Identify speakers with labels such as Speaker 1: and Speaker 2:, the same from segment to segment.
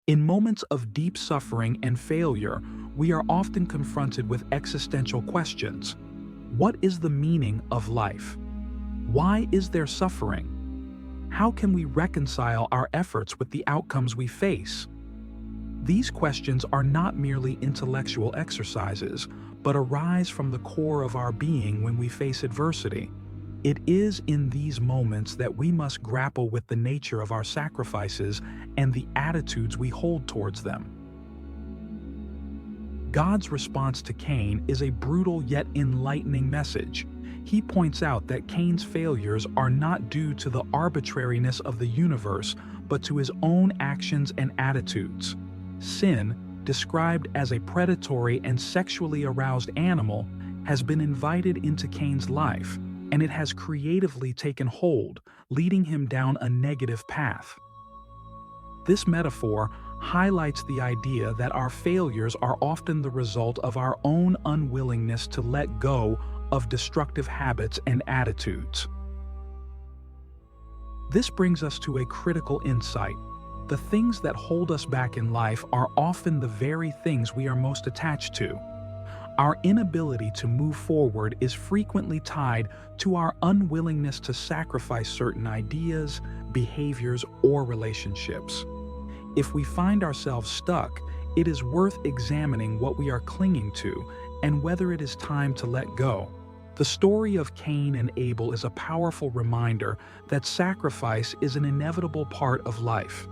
Speaker 1: In moments of deep suffering and failure, we are often confronted with existential questions. What is the meaning of life? Why is there suffering? How can we reconcile our efforts with the outcomes we face? These questions are not merely intellectual exercises, but arise from the core of our being when we face adversity. It is in these moments that we must grapple with the nature of our sacrifices and the attitudes we hold towards them. God's response to Cain is a brutal yet enlightening message. He points out that Cain's failures are not due to the arbitrariness of the universe, but to his own actions and attitudes. Sin, described as a predatory and sexually aroused animal, has been invited into Cain's life, and it has creatively taken hold, leading him down a negative path. This metaphor highlights the idea that our failures are often the result of our own unwillingness to let go of destructive habits and attitudes. This brings us to a critical insight. The things that hold us back in life are often the very things we are most attached to. Our inability to move forward is frequently tied to our unwillingness to sacrifice certain ideas, behaviors, or relationships. If we find ourselves stuck, it is worth examining what we are clinging to and whether it is time to let go. The story of Cain and Abel is a powerful reminder that sacrifice is an inevitable part of life.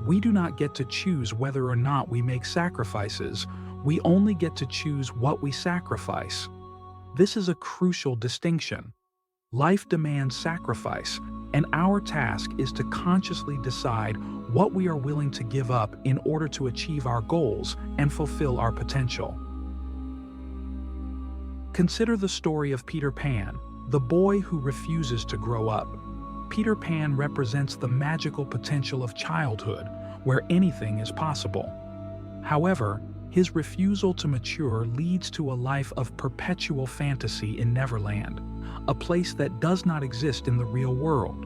Speaker 1: We do not get to choose whether or not we make sacrifices. We only get to choose what we sacrifice. This is a crucial distinction. Life demands sacrifice, and our task is to consciously decide what we are willing to give up in order to achieve our goals and fulfill our potential. Consider the story of Peter Pan, the boy who refuses to grow up. Peter Pan represents the magical potential of childhood, where anything is possible. However, his refusal to mature leads to a life of perpetual fantasy in Neverland, a place that does not exist in the real world.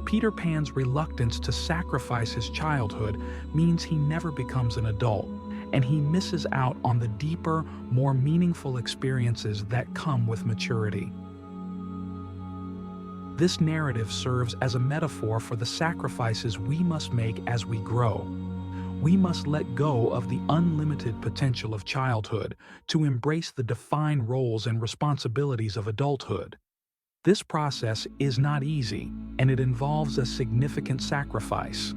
Speaker 1: Peter Pan's reluctance to sacrifice his childhood means he never becomes an adult, and he misses out on the deeper, more meaningful experiences that come with maturity. This narrative serves as a metaphor for the sacrifices we must make as we grow. We must let go of the unlimited potential of childhood to embrace the defined roles and responsibilities of adulthood. This process is not easy, and it involves a significant sacrifice,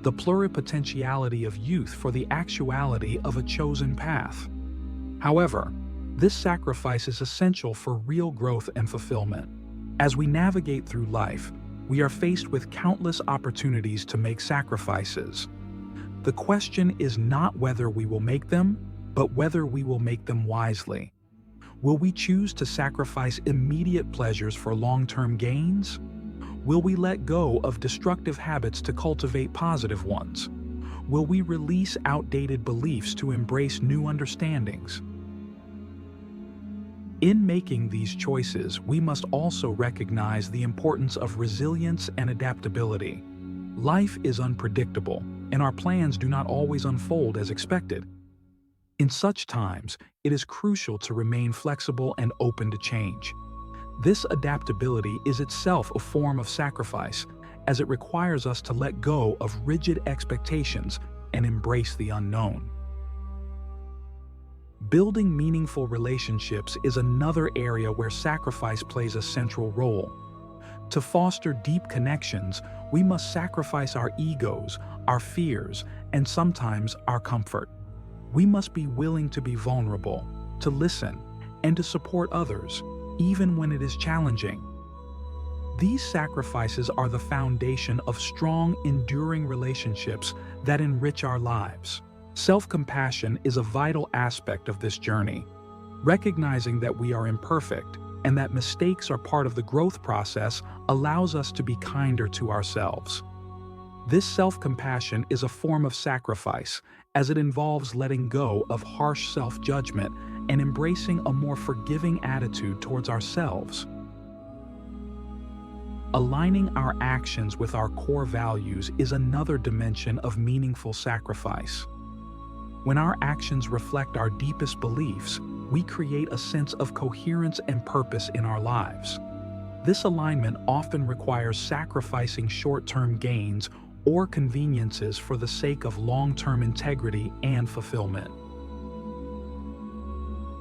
Speaker 1: the pluripotentiality of youth for the actuality of a chosen path. However, this sacrifice is essential for real growth and fulfillment. As we navigate through life, we are faced with countless opportunities to make sacrifices. The question is not whether we will make them, but whether we will make them wisely. Will we choose to sacrifice immediate pleasures for long-term gains? Will we let go of destructive habits to cultivate positive ones? Will we release outdated beliefs to embrace new understandings? In making these choices, we must also recognize the importance of resilience and adaptability. Life is unpredictable, and our plans do not always unfold as expected. In such times, it is crucial to remain flexible and open to change. This adaptability is itself a form of sacrifice, as it requires us to let go of rigid expectations and embrace the unknown. Building meaningful relationships is another area where sacrifice plays a central role. To foster deep connections, we must sacrifice our egos, our fears, and sometimes our comfort. We must be willing to be vulnerable, to listen, and to support others, even when it is challenging. These sacrifices are the foundation of strong, enduring relationships that enrich our lives. Self-compassion is a vital aspect of this journey. Recognizing that we are imperfect and that mistakes are part of the growth process allows us to be kinder to ourselves. This self-compassion is a form of sacrifice, as it involves letting go of harsh self-judgment and embracing a more forgiving attitude towards ourselves. Aligning our actions with our core values is another dimension of meaningful sacrifice. When our actions reflect our deepest beliefs, we create a sense of coherence and purpose in our lives. This alignment often requires sacrificing short-term gains or conveniences for the sake of long-term integrity and fulfillment.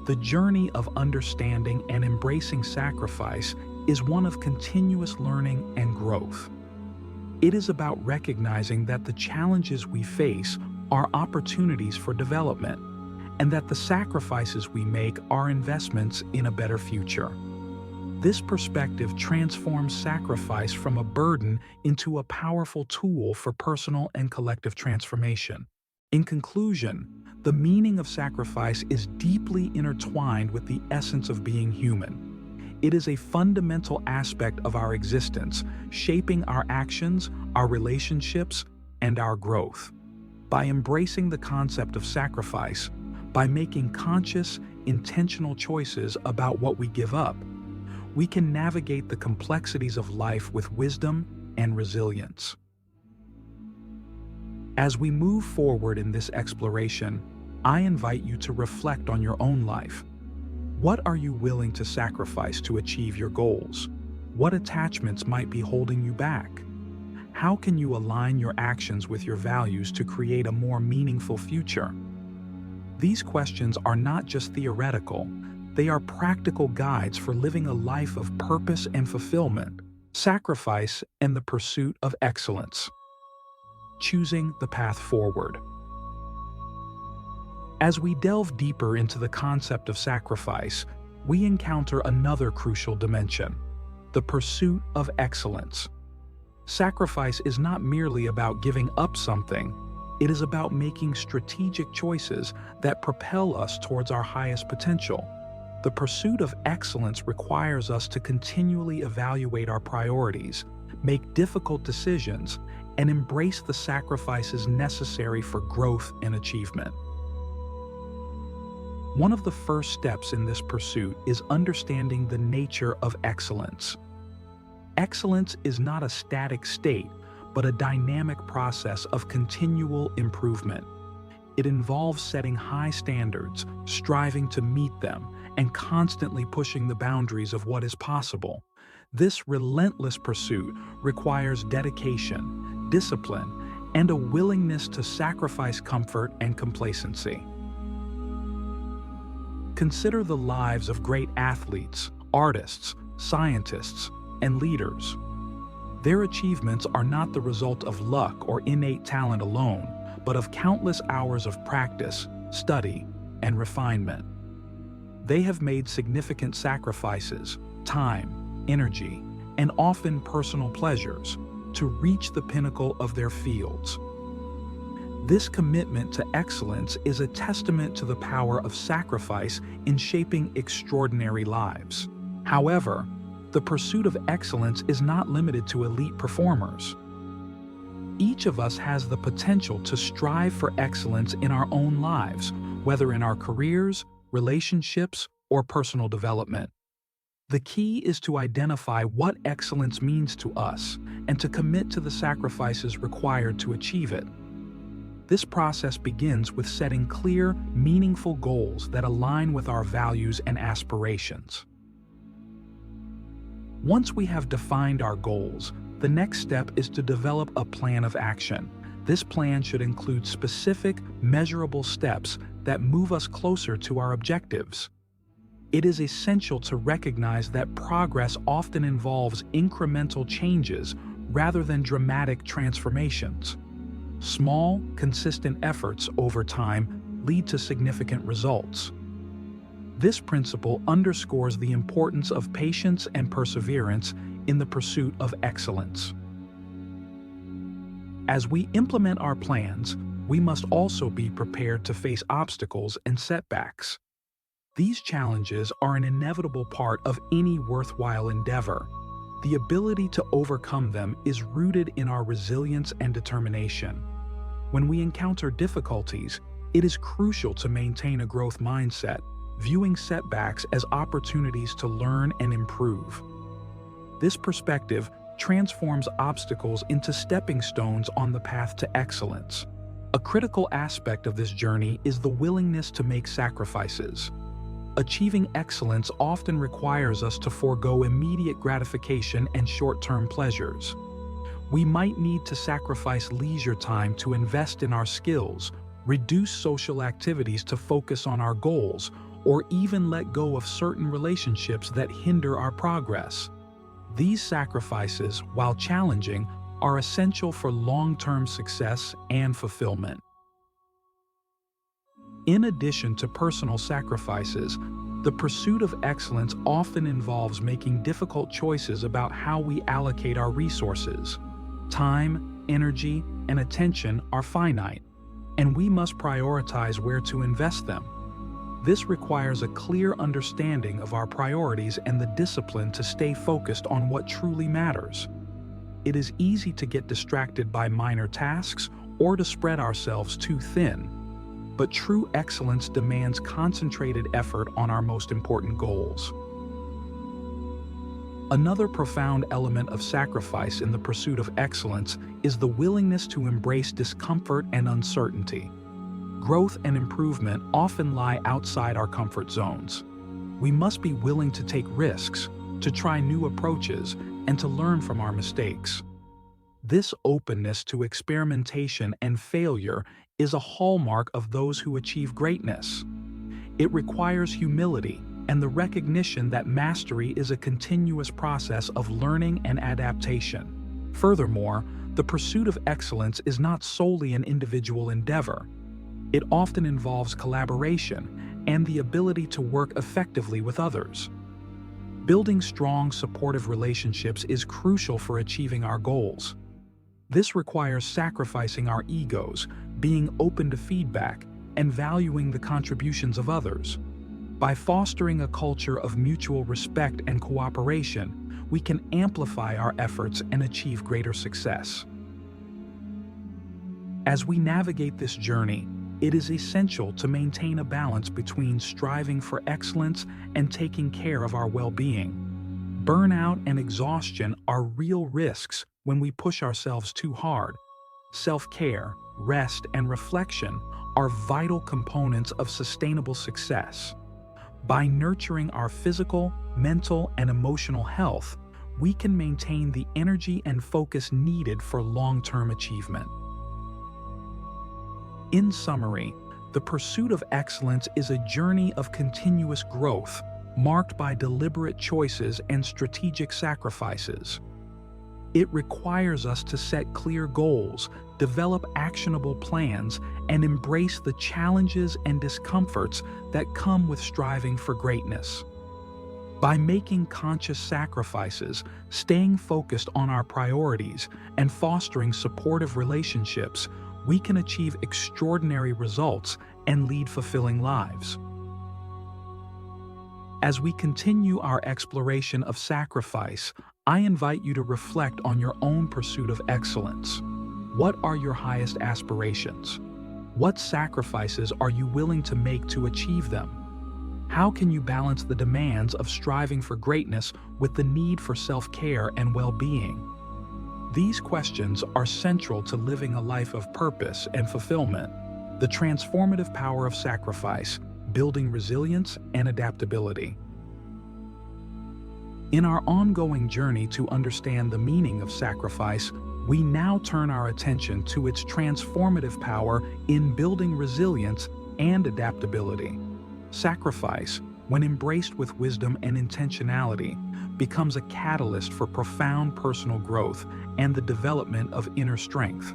Speaker 1: The journey of understanding and embracing sacrifice is one of continuous learning and growth. It is about recognizing that the challenges we face are opportunities for development, and that the sacrifices we make are investments in a better future. This perspective transforms sacrifice from a burden into a powerful tool for personal and collective transformation. In conclusion, the meaning of sacrifice is deeply intertwined with the essence of being human. It is a fundamental aspect of our existence, shaping our actions, our relationships, and our growth. By embracing the concept of sacrifice, by making conscious, intentional choices about what we give up, we can navigate the complexities of life with wisdom and resilience. As we move forward in this exploration, I invite you to reflect on your own life. What are you willing to sacrifice to achieve your goals? What attachments might be holding you back? How can you align your actions with your values to create a more meaningful future? These questions are not just theoretical, they are practical guides for living a life of purpose and fulfillment, sacrifice, and the pursuit of excellence. Choosing the path forward. As we delve deeper into the concept of sacrifice, we encounter another crucial dimension: the pursuit of excellence. Sacrifice is not merely about giving up something, it is about making strategic choices that propel us towards our highest potential. The pursuit of excellence requires us to continually evaluate our priorities, make difficult decisions, and embrace the sacrifices necessary for growth and achievement. One of the first steps in this pursuit is understanding the nature of excellence. Excellence is not a static state, but a dynamic process of continual improvement. It involves setting high standards, striving to meet them, and constantly pushing the boundaries of what is possible. This relentless pursuit requires dedication, discipline, and a willingness to sacrifice comfort and complacency. Consider the lives of great athletes, artists, scientists, and leaders. Their achievements are not the result of luck or innate talent alone, but of countless hours of practice, study, and refinement. They have made significant sacrifices, time, energy, and often personal pleasures to reach the pinnacle of their fields. This commitment to excellence is a testament to the power of sacrifice in shaping extraordinary lives. However, the pursuit of excellence is not limited to elite performers. Each of us has the potential to strive for excellence in our own lives, whether in our careers, relationships, or personal development. The key is to identify what excellence means to us and to commit to the sacrifices required to achieve it. This process begins with setting clear, meaningful goals that align with our values and aspirations. Once we have defined our goals, the next step is to develop a plan of action. This plan should include specific, measurable steps that move us closer to our objectives. It is essential to recognize that progress often involves incremental changes rather than dramatic transformations. Small, consistent efforts over time lead to significant results. This principle underscores the importance of patience and perseverance in the pursuit of excellence. As we implement our plans, we must also be prepared to face obstacles and setbacks. These challenges are an inevitable part of any worthwhile endeavor. The ability to overcome them is rooted in our resilience and determination. When we encounter difficulties, it is crucial to maintain a growth mindset, viewing setbacks as opportunities to learn and improve. This perspective transforms obstacles into stepping stones on the path to excellence. A critical aspect of this journey is the willingness to make sacrifices. Achieving excellence often requires us to forego immediate gratification and short-term pleasures. We might need to sacrifice leisure time to invest in our skills, reduce social activities to focus on our goals, or even let go of certain relationships that hinder our progress. These sacrifices, while challenging, are essential for long-term success and fulfillment. In addition to personal sacrifices, the pursuit of excellence often involves making difficult choices about how we allocate our resources. Time, energy, and attention are finite, and we must prioritize where to invest them. This requires a clear understanding of our priorities and the discipline to stay focused on what truly matters. It is easy to get distracted by minor tasks or to spread ourselves too thin, but true excellence demands concentrated effort on our most important goals. Another profound element of sacrifice in the pursuit of excellence is the willingness to embrace discomfort and uncertainty. Growth and improvement often lie outside our comfort zones. We must be willing to take risks, to try new approaches, and to learn from our mistakes. This openness to experimentation and failure is a hallmark of those who achieve greatness. It requires humility and the recognition that mastery is a continuous process of learning and adaptation. Furthermore, the pursuit of excellence is not solely an individual endeavor. It often involves collaboration and the ability to work effectively with others. Building strong, supportive relationships is crucial for achieving our goals. This requires sacrificing our egos, being open to feedback, and valuing the contributions of others. By fostering a culture of mutual respect and cooperation, we can amplify our efforts and achieve greater success. As we navigate this journey, it is essential to maintain a balance between striving for excellence and taking care of our well-being. Burnout and exhaustion are real risks when we push ourselves too hard. Self-care, rest, and reflection are vital components of sustainable success. By nurturing our physical, mental, and emotional health, we can maintain the energy and focus needed for long-term achievement. In summary, the pursuit of excellence is a journey of continuous growth, marked by deliberate choices and strategic sacrifices. It requires us to set clear goals, develop actionable plans, and embrace the challenges and discomforts that come with striving for greatness. By making conscious sacrifices, staying focused on our priorities, and fostering supportive relationships, we can achieve extraordinary results and lead fulfilling lives. As we continue our exploration of sacrifice, I invite you to reflect on your own pursuit of excellence. What are your highest aspirations? What sacrifices are you willing to make to achieve them? How can you balance the demands of striving for greatness with the need for self-care and well-being? These questions are central to living a life of purpose and fulfillment. The transformative power of sacrifice, building resilience and adaptability. In our ongoing journey to understand the meaning of sacrifice, we now turn our attention to its transformative power in building resilience and adaptability. Sacrifice, when embraced with wisdom and intentionality, becomes a catalyst for profound personal growth and the development of inner strength.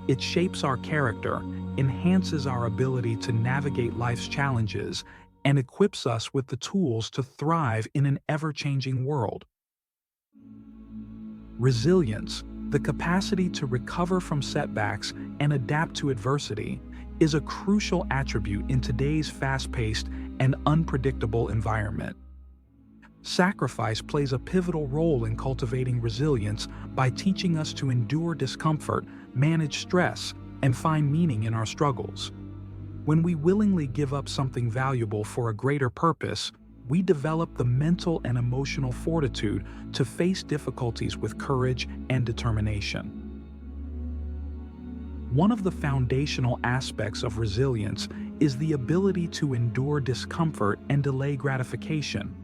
Speaker 1: It shapes our character, enhances our ability to navigate life's challenges, and equips us with the tools to thrive in an ever-changing world. Resilience, the capacity to recover from setbacks and adapt to adversity, is a crucial attribute in today's fast-paced and unpredictable environment. Sacrifice plays a pivotal role in cultivating resilience by teaching us to endure discomfort, manage stress, and find meaning in our struggles. When we willingly give up something valuable for a greater purpose, we develop the mental and emotional fortitude to face difficulties with courage and determination. One of the foundational aspects of resilience is the ability to endure discomfort and delay gratification.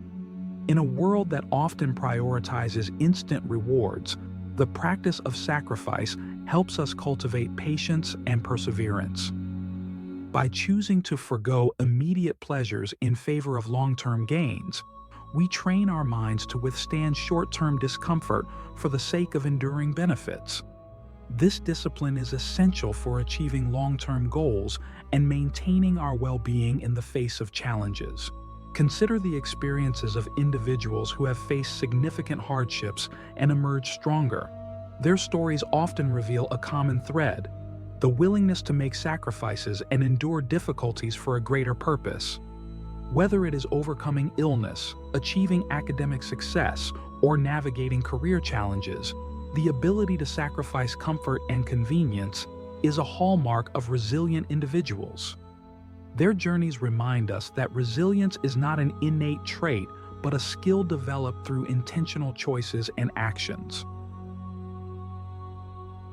Speaker 1: In a world that often prioritizes instant rewards, the practice of sacrifice helps us cultivate patience and perseverance. By choosing to forgo immediate pleasures in favor of long-term gains, we train our minds to withstand short-term discomfort for the sake of enduring benefits. This discipline is essential for achieving long-term goals and maintaining our well-being in the face of challenges. Consider the experiences of individuals who have faced significant hardships and emerged stronger. Their stories often reveal a common thread: the willingness to make sacrifices and endure difficulties for a greater purpose. Whether it is overcoming illness, achieving academic success, or navigating career challenges, the ability to sacrifice comfort and convenience is a hallmark of resilient individuals. Their journeys remind us that resilience is not an innate trait, but a skill developed through intentional choices and actions.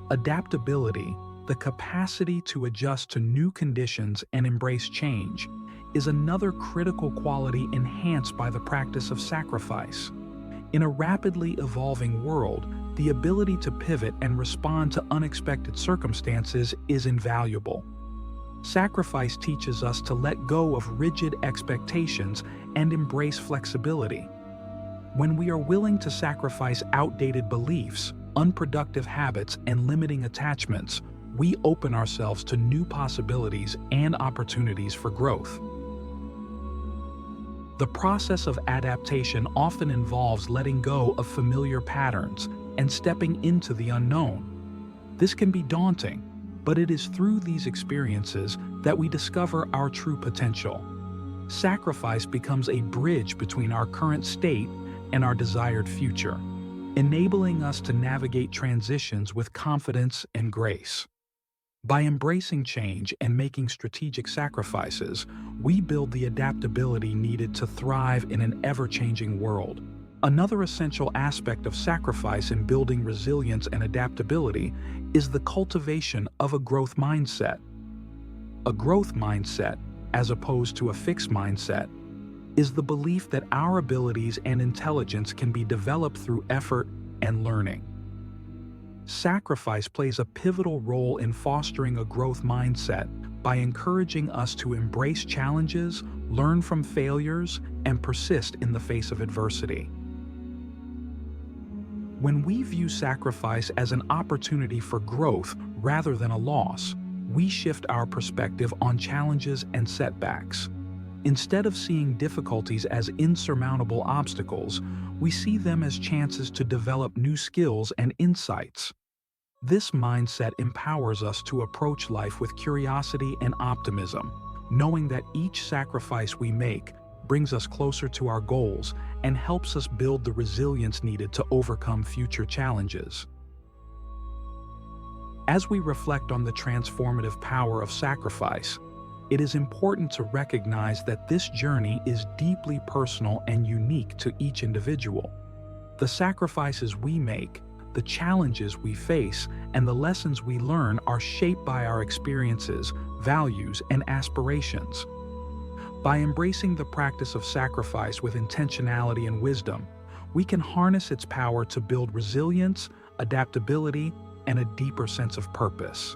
Speaker 1: Adaptability, the capacity to adjust to new conditions and embrace change, is another critical quality enhanced by the practice of sacrifice. In a rapidly evolving world, the ability to pivot and respond to unexpected circumstances is invaluable. Sacrifice teaches us to let go of rigid expectations and embrace flexibility. When we are willing to sacrifice outdated beliefs, unproductive habits, and limiting attachments, we open ourselves to new possibilities and opportunities for growth. The process of adaptation often involves letting go of familiar patterns and stepping into the unknown. This can be daunting, but it is through these experiences that we discover our true potential. Sacrifice becomes a bridge between our current state and our desired future, enabling us to navigate transitions with confidence and grace. By embracing change and making strategic sacrifices, we build the adaptability needed to thrive in an ever-changing world. Another essential aspect of sacrifice in building resilience and adaptability is the cultivation of a growth mindset. A growth mindset, as opposed to a fixed mindset, is the belief that our abilities and intelligence can be developed through effort and learning. Sacrifice plays a pivotal role in fostering a growth mindset by encouraging us to embrace challenges, learn from failures, and persist in the face of adversity. When we view sacrifice as an opportunity for growth rather than a loss, we shift our perspective on challenges and setbacks. Instead of seeing difficulties as insurmountable obstacles, we see them as chances to develop new skills and insights. This mindset empowers us to approach life with curiosity and optimism, knowing that each sacrifice we make brings us closer to our goals and helps us build the resilience needed to overcome future challenges. As we reflect on the transformative power of sacrifice, it is important to recognize that this journey is deeply personal and unique to each individual. The sacrifices we make, the challenges we face, and the lessons we learn are shaped by our experiences, values, and aspirations. By embracing the practice of sacrifice with intentionality and wisdom, we can harness its power to build resilience, adaptability, and a deeper sense of purpose.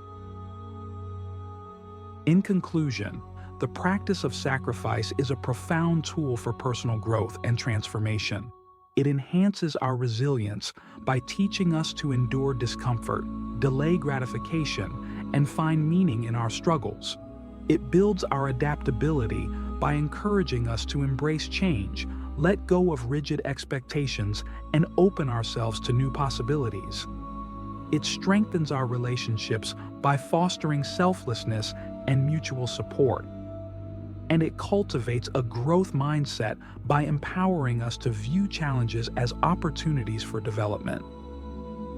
Speaker 1: In conclusion, the practice of sacrifice is a profound tool for personal growth and transformation. It enhances our resilience by teaching us to endure discomfort, delay gratification, and find meaning in our struggles. It builds our adaptability by encouraging us to embrace change, let go of rigid expectations, and open ourselves to new possibilities. It strengthens our relationships by fostering selflessness and mutual support. And it cultivates a growth mindset by empowering us to view challenges as opportunities for development.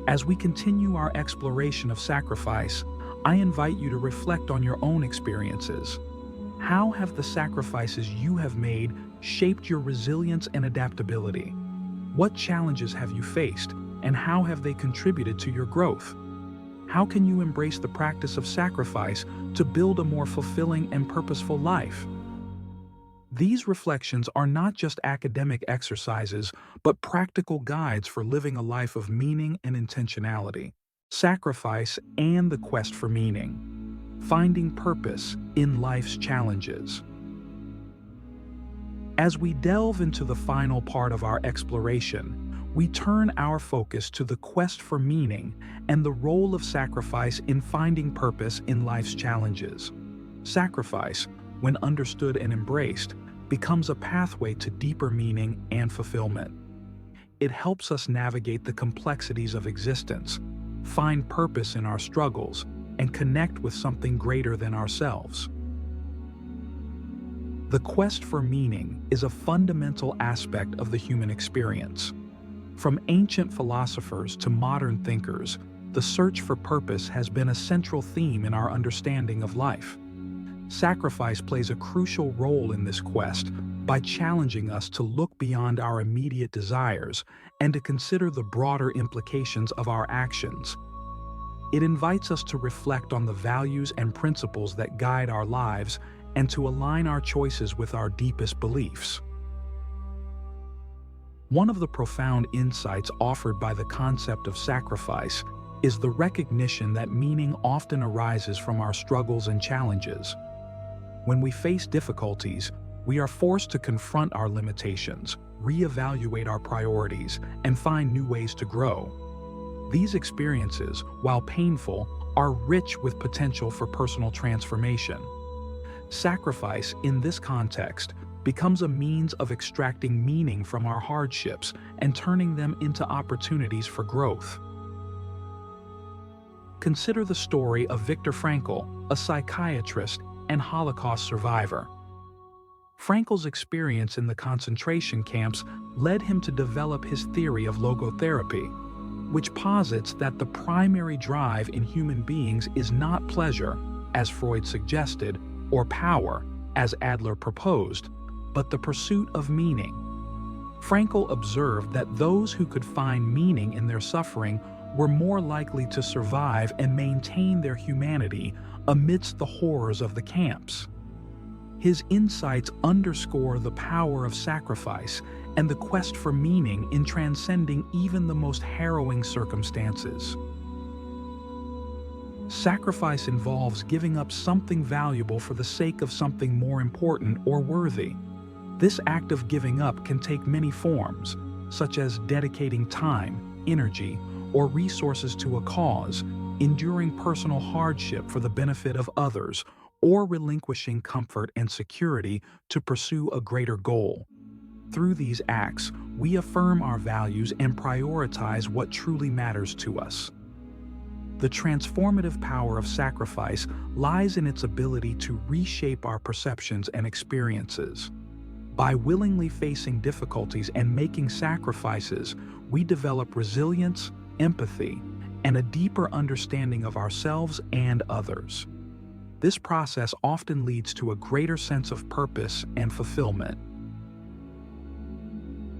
Speaker 1: As we continue our exploration of sacrifice, I invite you to reflect on your own experiences. How have the sacrifices you have made shaped your resilience and adaptability? What challenges have you faced, and how have they contributed to your growth? How can you embrace the practice of sacrifice to build a more fulfilling and purposeful life? These reflections are not just academic exercises, but practical guides for living a life of meaning and intentionality. Sacrifice and the quest for meaning. Finding purpose in life's challenges. As we delve into the final part of our exploration, we turn our focus to the quest for meaning and the role of sacrifice in finding purpose in life's challenges. Sacrifice, when understood and embraced, becomes a pathway to deeper meaning and fulfillment. It helps us navigate the complexities of existence, find purpose in our struggles, and connect with something greater than ourselves. The quest for meaning is a fundamental aspect of the human experience. From ancient philosophers to modern thinkers, the search for purpose has been a central theme in our understanding of life. Sacrifice plays a crucial role in this quest by challenging us to look beyond our immediate desires and to consider the broader implications of our actions. It invites us to reflect on the values and principles that guide our lives and to align our choices with our deepest beliefs. One of the profound insights offered by the concept of sacrifice is the recognition that meaning often arises from our struggles and challenges. When we face difficulties, we are forced to confront our limitations, reevaluate our priorities, and find new ways to grow. These experiences, while painful, are rich with potential for personal transformation. Sacrifice, in this context, becomes a means of extracting meaning from our hardships and turning them into opportunities for growth. Consider the story of Viktor Frankl, a psychiatrist and Holocaust survivor. Frankl's experience in the concentration camps led him to develop his theory of logotherapy, which posits that the primary drive in human beings is not pleasure, as Freud suggested, or power, as Adler proposed, but the pursuit of meaning. Frankl observed that those who could find meaning in their suffering were more likely to survive and maintain their humanity amidst the horrors of the camps. His insights underscore the power of sacrifice and the quest for meaning in transcending even the most harrowing circumstances. Sacrifice involves giving up something valuable for the sake of something more important or worthy. This act of giving up can take many forms, such as dedicating time, energy, or resources to a cause, enduring personal hardship for the benefit of others, or relinquishing comfort and security to pursue a greater goal. Through these acts, we affirm our values and prioritize what truly matters to us. The transformative power of sacrifice lies in its ability to reshape our perceptions and experiences. By willingly facing difficulties and making sacrifices, we develop resilience, empathy, and a deeper understanding of ourselves and others. This process often leads to a greater sense of purpose and fulfillment.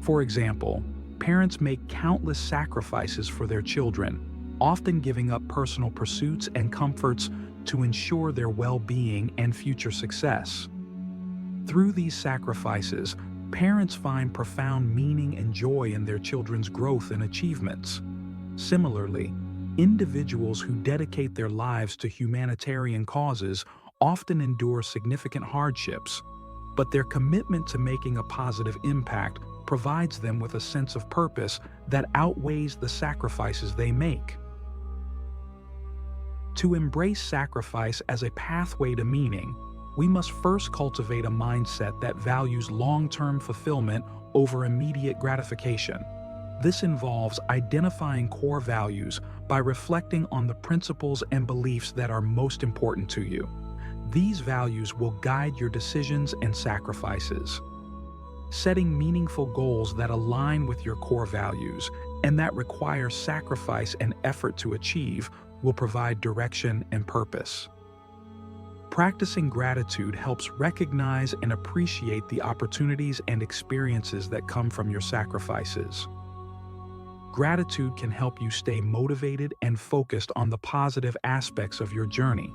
Speaker 1: For example, parents make countless sacrifices for their children, often giving up personal pursuits and comforts to ensure their well-being and future success. Through these sacrifices, parents find profound meaning and joy in their children's growth and achievements. Similarly, individuals who dedicate their lives to humanitarian causes often endure significant hardships, but their commitment to making a positive impact provides them with a sense of purpose that outweighs the sacrifices they make. To embrace sacrifice as a pathway to meaning, we must first cultivate a mindset that values long-term fulfillment over immediate gratification. This involves identifying core values by reflecting on the principles and beliefs that are most important to you. These values will guide your decisions and sacrifices. Setting meaningful goals that align with your core values and that require sacrifice and effort to achieve will provide direction and purpose. Practicing gratitude helps recognize and appreciate the opportunities and experiences that come from your sacrifices. Gratitude can help you stay motivated and focused on the positive aspects of your journey.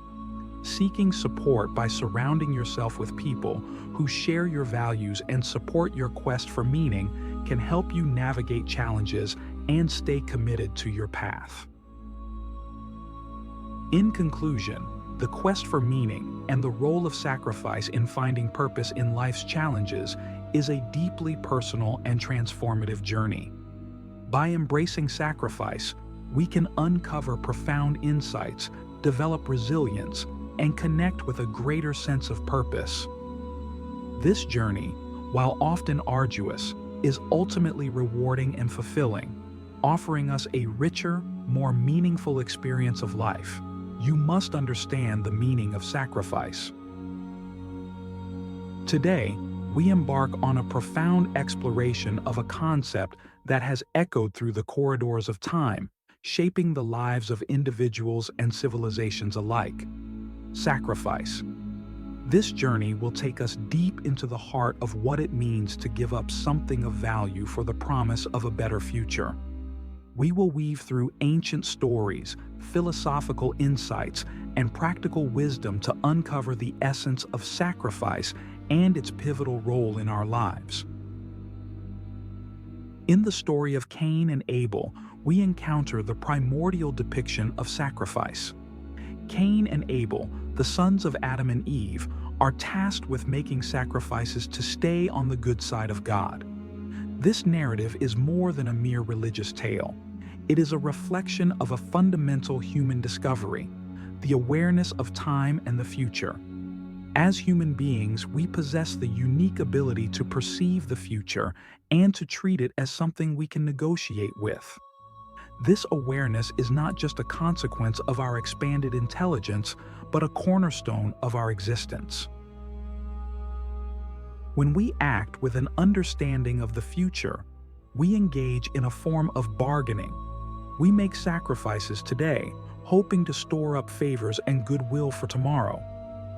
Speaker 1: Seeking support by surrounding yourself with people who share your values and support your quest for meaning can help you navigate challenges and stay committed to your path. In conclusion, the quest for meaning and the role of sacrifice in finding purpose in life's challenges is a deeply personal and transformative journey. By embracing sacrifice, we can uncover profound insights, develop resilience, and connect with a greater sense of purpose. This journey, while often arduous, is ultimately rewarding and fulfilling, offering us a richer, more meaningful experience of life. You must understand the meaning of sacrifice. Today, we embark on a profound exploration of a concept that has echoed through the corridors of time, shaping the lives of individuals and civilizations alike: sacrifice. This journey will take us deep into the heart of what it means to give up something of value for the promise of a better future. We will weave through ancient stories, philosophical insights, and practical wisdom to uncover the essence of sacrifice and its pivotal role in our lives. In the story of Cain and Abel, we encounter the primordial depiction of sacrifice. Cain and Abel, the sons of Adam and Eve, are tasked with making sacrifices to stay on the good side of God. This narrative is more than a mere religious tale. It is a reflection of a fundamental human discovery: the awareness of time and the future. As human beings, we possess the unique ability to perceive the future and to treat it as something we can negotiate with. This awareness is not just a consequence of our expanded intelligence, but a cornerstone of our existence. When we act with an understanding of the future, we engage in a form of bargaining. We make sacrifices today, hoping to store up favors and goodwill for tomorrow.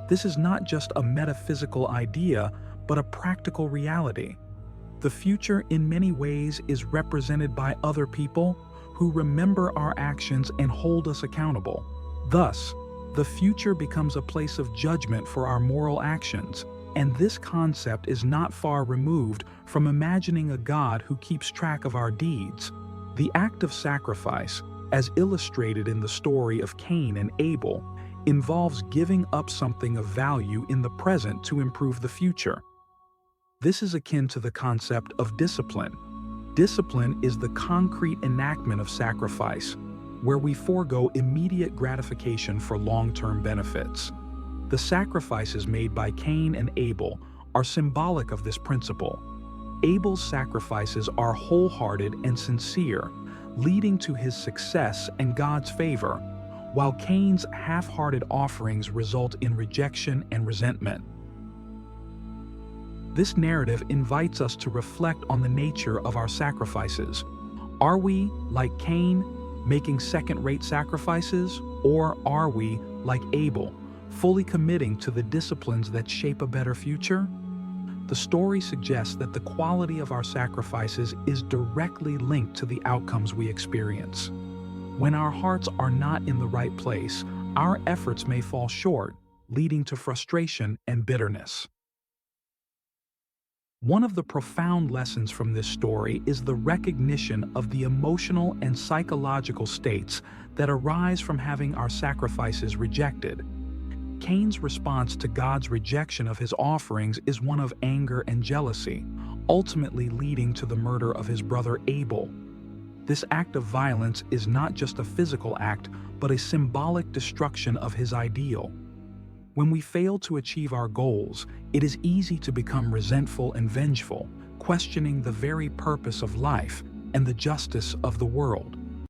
Speaker 1: This is not just a metaphysical idea, but a practical reality. The future, in many ways, is represented by other people who remember our actions and hold us accountable. Thus, the future becomes a place of judgment for our moral actions, and this concept is not far removed from imagining a God who keeps track of our deeds. The act of sacrifice, as illustrated in the story of Cain and Abel, involves giving up something of value in the present to improve the future. This is akin to the concept of discipline. Discipline is the concrete enactment of sacrifice, where we forego immediate gratification for long-term benefits. The sacrifices made by Cain and Abel are symbolic of this principle. Abel's sacrifices are wholehearted and sincere, leading to his success and God's favor, while Cain's half-hearted offerings result in rejection and resentment. This narrative invites us to reflect on the nature of our sacrifices. Are we, like Cain, making second-rate sacrifices, or are we, like Abel, fully committing to the disciplines that shape a better future? The story suggests that the quality of our sacrifices is directly linked to the outcomes we experience. When our hearts are not in the right place, our efforts may fall short, leading to frustration and bitterness. One of the profound lessons from this story is the recognition of the emotional and psychological states that arise from having our sacrifices rejected. Cain's response to God's rejection of his offerings is one of anger and jealousy, ultimately leading to the murder of his brother Abel. This act of violence is not just a physical act, but a symbolic destruction of his ideal. When we fail to achieve our goals, it is easy to become resentful and vengeful, questioning the very purpose of life and the justice of the world.